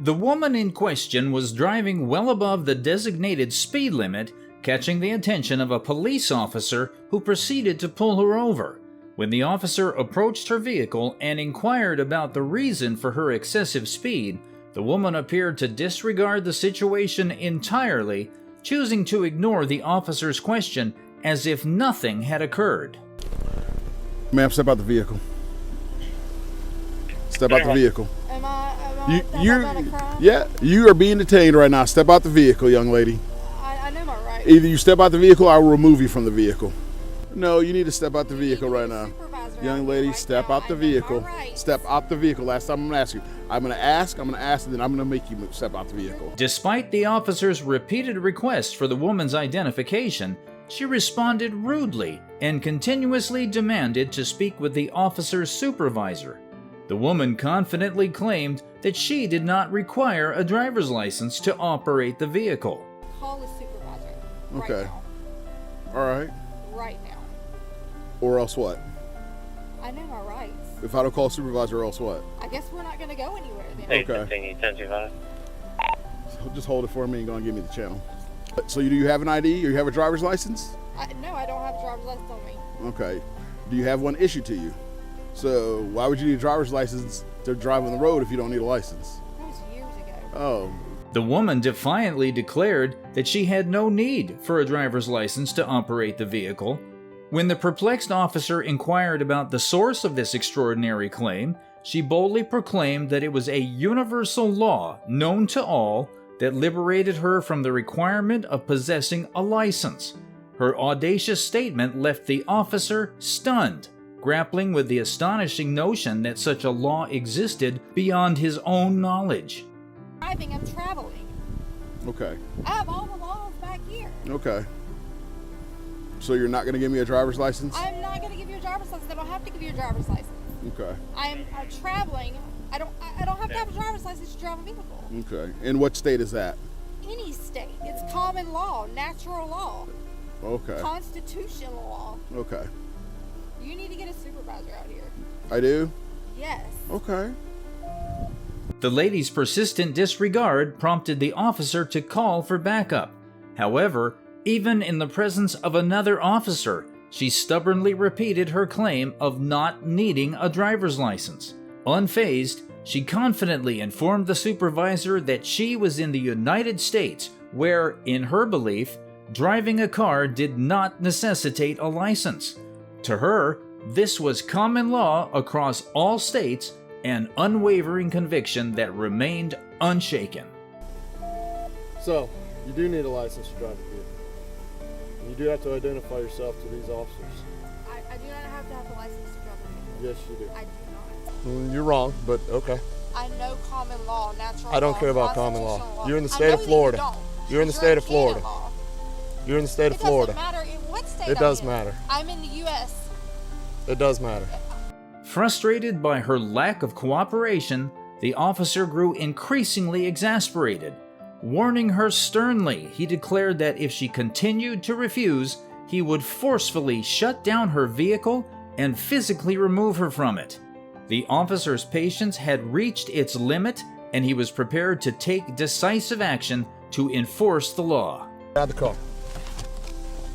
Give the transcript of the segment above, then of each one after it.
The woman in question was driving well above the designated speed limit, catching the attention of a police officer who proceeded to pull her over. When the officer approached her vehicle and inquired about the reason for her excessive speed, the woman appeared to disregard the situation entirely, choosing to ignore the officer's question as if nothing had occurred. Ma'am, step out the vehicle. Step out the vehicle. Am I about a crime? Yeah, you are being detained right now. Step out the vehicle, young lady. I know my rights. Either you step out the vehicle or I will remove you from the vehicle. No, you need to step out the vehicle right now. Young lady, step out the vehicle. Step out the vehicle. Last time I'm going to ask you. I'm going to ask, and then I'm going to make you step out the vehicle. Despite the officer's repeated requests for the woman's identification, she responded rudely and continuously demanded to speak with the officer's supervisor. The woman confidently claimed that she did not require a driver's license to operate the vehicle. Call the supervisor. Right Okay. now. All right. Right now. Or else what? I know my rights. If I don't call supervisor, or else what? I guess we're not going to go anywhere then. Okay. 1025. So just hold it for me and go and give me the channel. So do you have an ID or you have a driver's license? No, I don't have a driver's license on me. Okay. Do you have one issued to you? So why would you need a driver's license to drive on the road if you don't need a license? That was years ago. Oh. The woman defiantly declared that she had no need for a driver's license to operate the vehicle. When the perplexed officer inquired about the source of this extraordinary claim, she boldly proclaimed that it was a universal law known to all that liberated her from the requirement of possessing a license. Her audacious statement left the officer stunned, grappling with the astonishing notion that such a law existed beyond his own knowledge. I'm traveling. Okay. I have all the laws back here. Okay. So you're not going to give me a driver's license? I'm not going to give you a driver's license. I don't have to give you a driver's license. Okay. I'm traveling. I don't have to have a driver's license to drive a vehicle. Okay. And what state is that? Any state. It's common law, natural law, Okay. constitutional law. Okay. You need to get a supervisor out here. I do? Yes. Okay. The lady's persistent disregard prompted the officer to call for backup. However, even in the presence of another officer, she stubbornly repeated her claim of not needing a driver's license. Unfazed, she confidently informed the supervisor that she was in the United States, where, in her belief, driving a car did not necessitate a license. To her, this was common law across all states, an unwavering conviction that remained unshaken. So, you do need a license to drive a vehicle. And you do have to identify yourself to these officers. I do not have to have a license to drive a vehicle. Yes, you do. I do not. You're wrong, but okay. I know common law, natural law. I don't care about common law. constitutional You're in the I state know of that Florida. You don't. You're in the You're state of Florida. canon law. You're in the state of Florida. It doesn't matter in what state It does I'm in. matter. I'm in the U.S. It does matter. Frustrated by her lack of cooperation, the officer grew increasingly exasperated. Warning her sternly, he declared that if she continued to refuse, he would forcefully shut down her vehicle and physically remove her from it. The officer's patience had reached its limit, and he was prepared to take decisive action to enforce the law. Out of the car.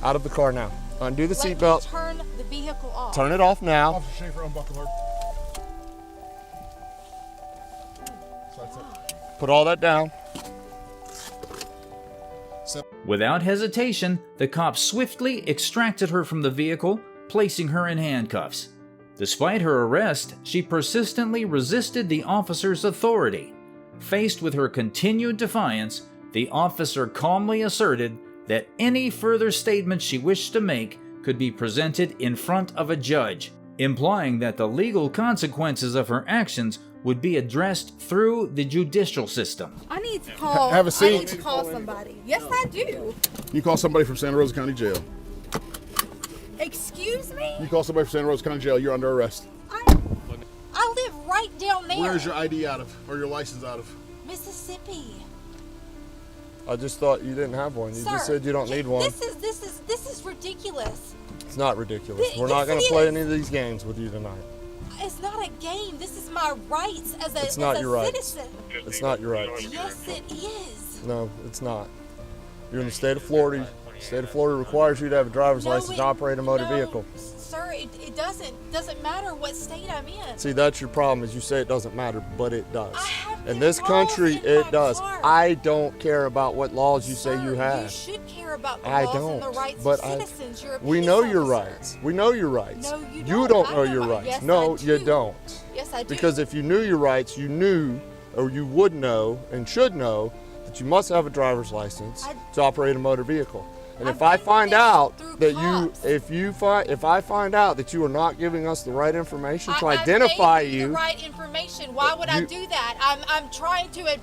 Out of the car now. Undo the Let me seatbelt. turn the vehicle off. Turn it off now. Officer Schaefer, unbuckle her. So that's it. Put all that down. Without hesitation, the cops swiftly extracted her from the vehicle, placing her in handcuffs. Despite her arrest, she persistently resisted the officer's authority. Faced with her continued defiance, the officer calmly asserted that any further statement she wished to make could be presented in front of a judge, implying that the legal consequences of her actions would be addressed through the judicial system. I need to call. Have a seat. I need to call somebody. Yes, I do. You call somebody from Santa Rosa County Jail. Excuse me? You call somebody from Santa Rosa County Jail, you're under arrest. I live right down there. Where's your ID out of, or your license out of? Mississippi. I just thought you didn't have one. You Sir, just said you don't need one. This is ridiculous. It's not ridiculous. Yes, We're not going it to play is. any of these games with you tonight. It's not a game. This is my rights as a, It's not as a your rights. citizen. It's not your rights. Yes, it is. No, it's not. You're in the state of Florida. The state of Florida requires you to have a driver's license to operate a motor vehicle. Sir, it doesn't matter what state I'm in. See, that's your problem, is you say it doesn't matter, but it does. I have In the this laws country, in it my does. car. I don't care about what laws you say Sir, you have. You should care about the I laws don't. and the rights But of citizens. You're a we police know your officer. rights. We know your rights. No, you You don't. don't I know know your my- rights. yes, No, I you do. don't. Yes, I do. Because if you knew your rights, you knew, or you would know, and should know, that you must have a driver's license to operate a motor vehicle. And if I've I been find this out through that cops. if I find out that you are not giving us the right information to I've identify gave you, the right information. Why would I you- do that? I'm trying to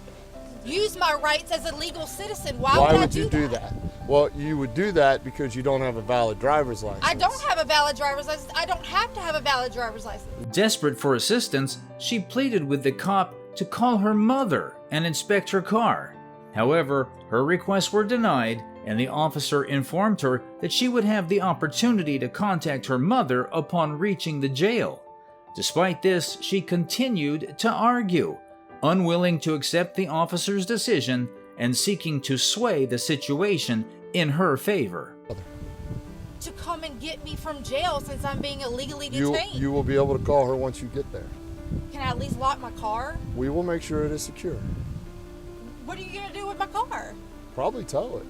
use my rights as a legal citizen. Why why would I would you do that? Well, you would do that because you don't have a valid driver's license. I don't have a valid driver's license. I don't have to have a valid driver's license. Desperate for assistance, she pleaded with the cop to call her mother and inspect her car. However, her requests were denied, and the officer informed her that she would have the opportunity to contact her mother upon reaching the jail. Despite this, she continued to argue, unwilling to accept the officer's decision and seeking to sway the situation in her favor. To come and get me from jail since I'm being illegally You detained. will be able to call her once you get there. Can I at least lock my car? We will make sure it is secure. What are you going to do with my car? Probably tow it.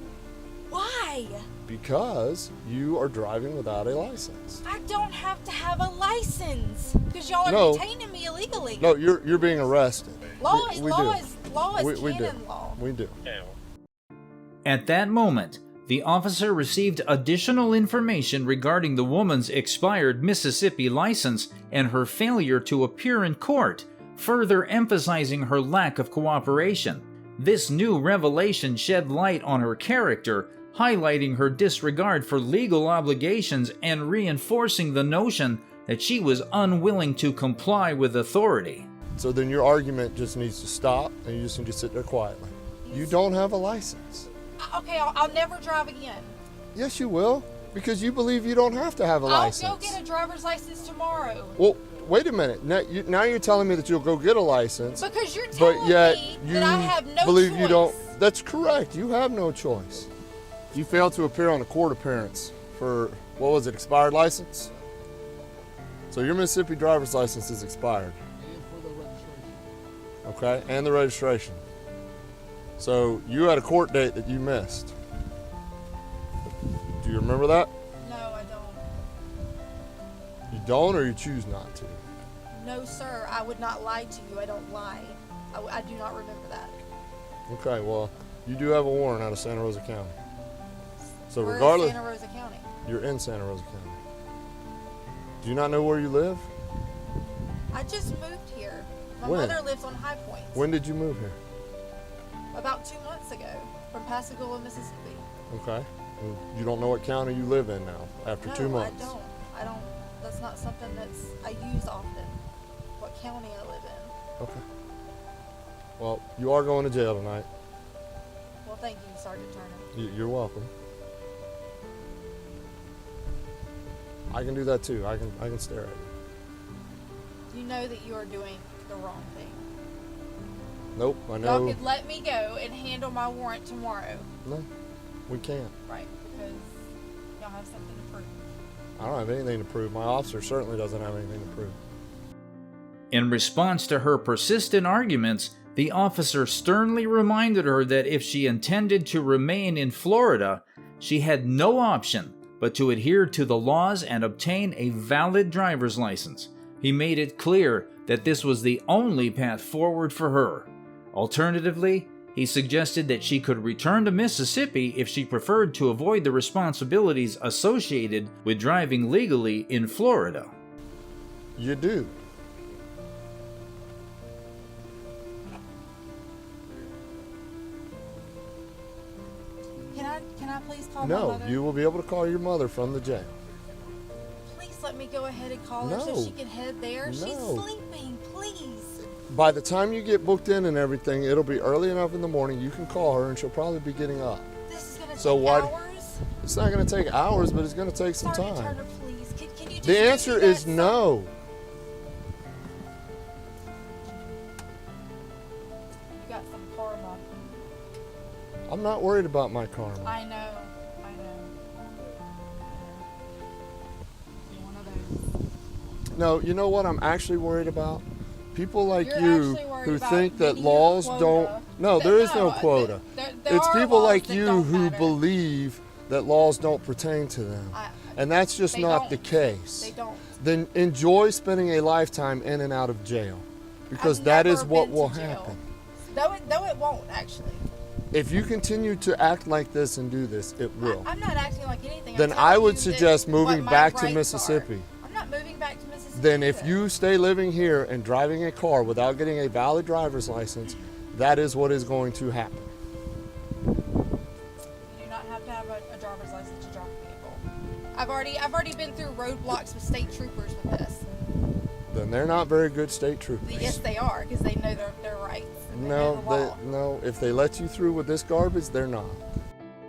Why? Because you are driving without a license. I don't have to have a license because y'all are No. detaining me illegally. No, you're being arrested. Law We is do. law is We do. canon law. We do. At that moment, the officer received additional information regarding the woman's expired Mississippi license and her failure to appear in court, further emphasizing her lack of cooperation. This new revelation shed light on her character, highlighting her disregard for legal obligations and reinforcing the notion that she was unwilling to comply with authority. So then your argument just needs to stop, and you just need to sit there quietly. You don't have a license. Okay, I'll never drive again. Yes, you will, because you believe you don't have to have a license. I'll go get a driver's license tomorrow. Well, wait a minute. Now you're telling me that you'll go get a license, Because you're but telling yet me you that I have no believe choice. you don't. That's correct. You have no choice. You failed to appear on a court appearance for, what was it, expired license? So your Mississippi driver's license is expired. Okay, and the registration. So you had a court date that you missed. Do you remember that? No, I don't. You don't, or you choose not to? No, sir, I would not lie to you. I don't lie. I do not remember that. Okay, well, you do have a warrant out of Santa Rosa County. So We're regardless, in Santa Rosa County. you're in Santa Rosa County. Do you not know where you live? I just moved here. My When? mother lives on High Point. When did you move here? About 2 months ago, from Pascagoula, Mississippi. Okay. And you don't know what county you live in now after No, 2 months. I don't. That's not something I use often. What county I live in. Okay. Well, you are going to jail tonight. Well, thank you, Sergeant Turner. You're welcome. I can do that too. I can stare at you. You know that you are doing the wrong thing. Nope, I Y'all know. could let me go and handle my warrant tomorrow, No, we can't. right? Because y'all have something to prove. I don't have anything to prove. My officer certainly doesn't have anything to prove. In response to her persistent arguments, the officer sternly reminded her that if she intended to remain in Florida, she had no option but to adhere to the laws and obtain a valid driver's license. He made it clear that this was the only path forward for her. Alternatively, he suggested that she could return to Mississippi if she preferred to avoid the responsibilities associated with driving legally in Florida. You do. Can I please call my No, mother? you will be able to call your mother from the jail. Please let me go ahead and call her so No. she can head there. She's No. sleeping, please. By the time you get booked in and everything, it'll be early enough in the morning. You can call her and she'll probably be getting up. This is gonna So take why- hours. It's not going to take hours, but it's going to take some Sergeant time. Turner, please. Can you just The do answer that is some- no. karma. I'm not worried about my karma. I know. You're one of those. No, you know what I'm actually worried about? People like You're you actually worried who about think that meeting a laws quota. don't. No, there is no No, quota. there It's are people laws like that you don't who matter. believe that laws don't pertain to them. And that's just They not don't. the case. They don't. Then enjoy spending a lifetime in and out of jail, because I've that never is what been will to jail. happen. Though it won't, actually. If you continue to act like this and do this, it will. I'm not acting like anything. Then I'm I telling would you suggest that moving what my back to rights Mississippi. are. I'm not moving back to Mississippi. Then if either. you stay living here and driving a car without getting a valid driver's license, that is what is going to happen. You do not have to have a driver's license to drive a vehicle. I've already been through roadblocks with state troopers with this. Then they're not very good state troopers. Yes, they are, because they know their rights. And they know the law. No, if they let you through with this garbage, they're not.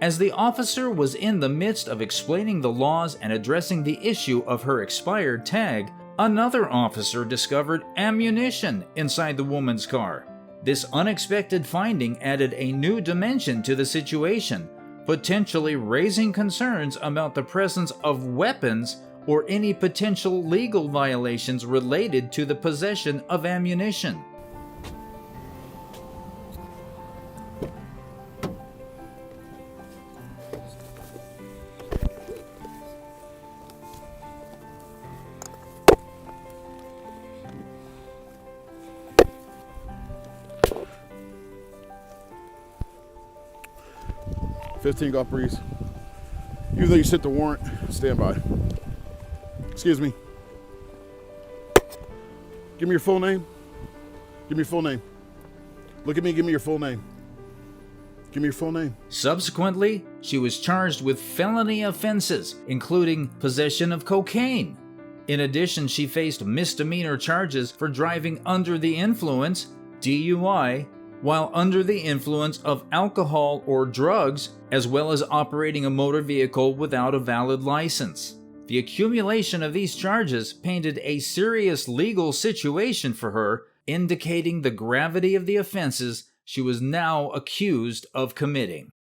As the officer was in the midst of explaining the laws and addressing the issue of her expired tag, another officer discovered ammunition inside the woman's car. This unexpected finding added a new dimension to the situation, potentially raising concerns about the presence of weapons or any potential legal violations related to the possession of ammunition. $15 golf breeze. Even though you sent the warrant, stand by. Excuse me. Give me your full name. Give me your full name. Look at me, give me your full name. Give me your full name. Subsequently, she was charged with felony offenses, including possession of cocaine. In addition, she faced misdemeanor charges for driving under the influence, DUI, while under the influence of alcohol or drugs, as well as operating a motor vehicle without a valid license. The accumulation of these charges painted a serious legal situation for her, indicating the gravity of the offenses she was now accused of committing.